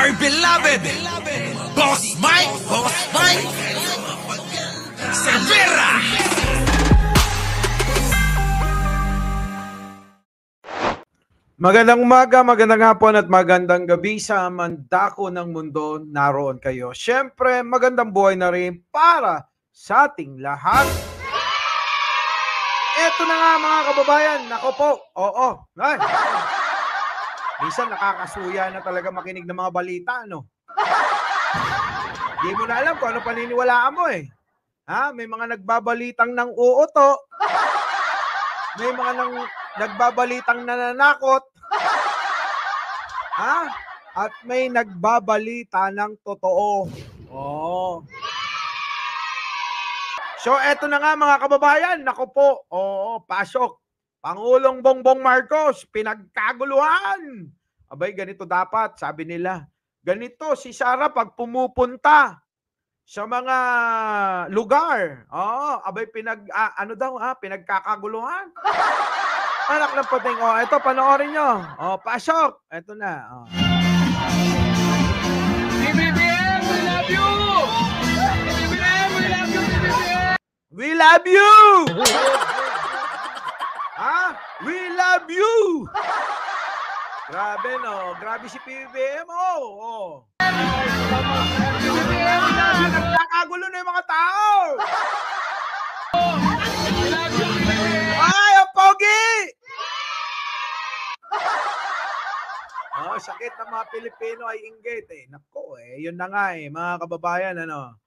my beloved Boss Mike Cervera. Magandang umaga, magandang hapon at magandang gabi sa mandako ng mundo, naroon kayo. Siyempre, magandang buhay na rin para sa ating lahat. Eto na nga mga kababayan, nako po, oo. Ay. Minsan nakakasuya na talaga makinig ng mga balita, no? Di mo na alam kung ano paniniwalaan mo eh. Ha? May mga nagbabalitang ng uuto. May mga nagbabalitang nananakot. Ha? At may nagbabalita ng totoo. Oh. So eto na nga mga kababayan, nako po. Oo, pasok. Pangulong Bongbong Marcos, pinagkaguluhan. Abay, ganito dapat, sabi nila. Ganito si Sara pag pumupunta sa mga lugar. Oh, abay pinagkakaguluhan. Anak ng pating. Oh, ito panoorin nyo. Oh, pasok. Ito na. Oh. BBM, we love you. BBM, we love you. BBM. We love you. Ha? We love you. Grabe no. Grabe si PBBM. Oh. Nagkakagulo na yung mga tao. Ay, ang pogi! Oh, sakit ng mga Pilipino ay inggit eh. Nako eh, yun na nga eh, mga kababayan, ano.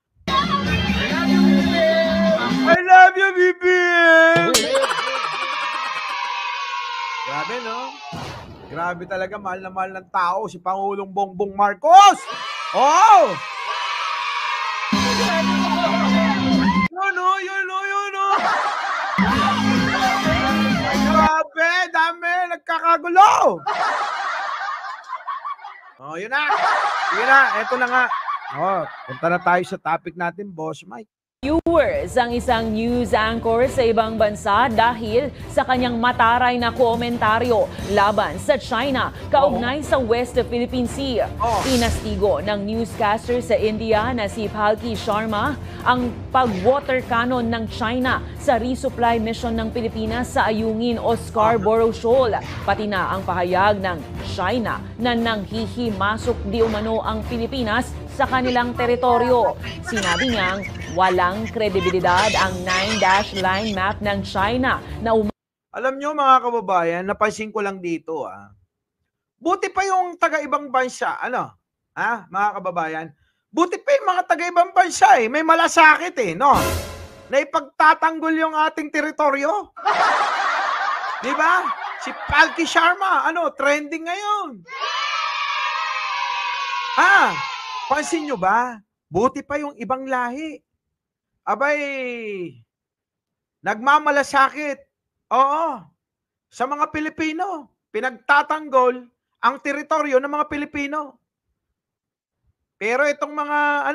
I love you, BBM! Grabe, no? Grabe talaga, mahal na mahal ng tao si Pangulong Bongbong Marcos! Oh! Yun, no! Grabe, dami, nagkakagulo! Oh, yun na, eto na nga. Oh, punta na tayo sa topic natin, Boss Mike. Viewers ang isang news anchor sa ibang bansa dahil sa kanyang mataray na komentaryo laban sa China kaugnay sa West Philippine Sea. Inastigo ng newscaster sa India na si Palki Sharma ang pag-water cannon ng China sa resupply mission ng Pilipinas sa Ayungin o Scarborough Shoal. Pati na ang pahayag ng China na nanghihimasok di umano ang Pilipinas sa kanilang teritoryo. Sinabi niyang walang kredibilidad ang 9-dash line map ng China na Alam nyo mga kababayan, napansin ko lang dito buti pa yung taga-ibang bansa, ano? Ha, mga kababayan? Buti pa yung mga taga-ibang bansa may malasakit no? Na ipagtatanggol yung ating teritoryo. Di ba? Si Palki Sharma, trending ngayon. Pansin nyo ba? Buti pa yung ibang lahi. Abay, nagmamalasakit. Oo. Sa mga Pilipino. Pinagtatanggol ang teritoryo ng mga Pilipino. Pero itong mga,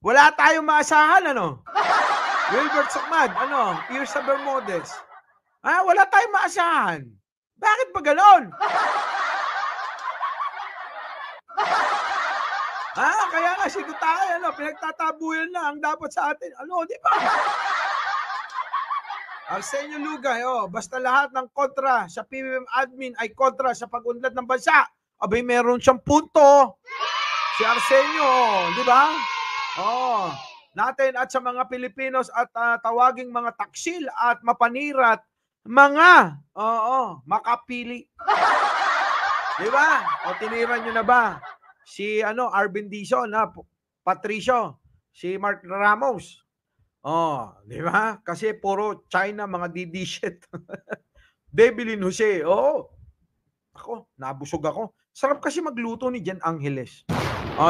wala tayong maasahan, Wilbert Sukmad, Tirsa Bermudez. Wala tayong maasahan. Bakit ba ganon? Kaya nga sigo tayo, pinagtatabuyan na ang dapat sa atin. Di ba? Arsenio Lugay, basta lahat ng kontra sa PBBM admin ay kontra sa pag-unlad ng bansa. Abay, meron siyang punto. Si Arsenio, di ba? Natin at sa mga Pilipinos at tawaging mga taksil at mapanirat, mga, makapili. Di ba? Tinira nyo na ba? Si Arvin Dizon, Patricio, si Mark Ramos. Di ba? Kasi puro China mga didishit. Debilin Jose. Ako, nabusog ako. Sarap kasi magluto ni Jan Angeles.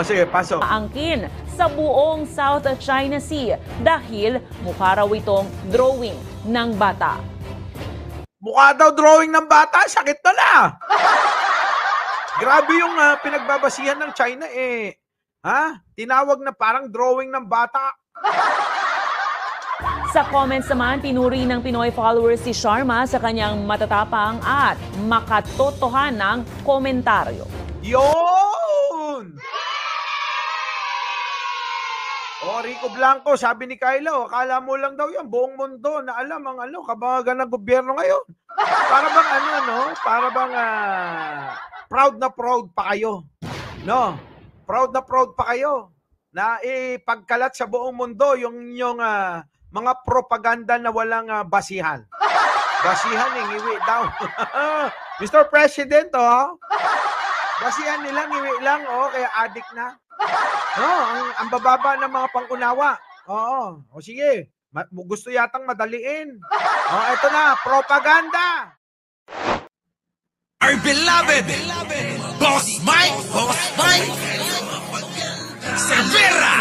Sige, pasok. Angkin sa buong South China Sea dahil mukha raw itong drawing ng bata. Mukha daw drawing ng bata, sakit na. Grabe yung pinagbabasihan ng China tinawag na parang drawing ng bata. Sa comments naman, pinuri ng Pinoy followers si Sharma sa kanyang matatapang at makatotohanang komentaryo. Yo! yun. Rico Blanco, sabi ni Kylo, akala mo lang daw yan, buong mundo na alam ang kabangagan ng gobyerno ngayon. Para bang para bang proud na proud pa kayo. No? Proud na proud pa kayo na ipagkalat sa buong mundo yung inyong mga propaganda na walang basihan. Basihan ngiwi daw. Mr. President, basihan nila ngiwi lang, kaya addict na. No, ang bababa ng mga pangunawa. Oo. O sige, gusto yatang madaliin. Ito na, propaganda. Our beloved Boss Mike Cervera.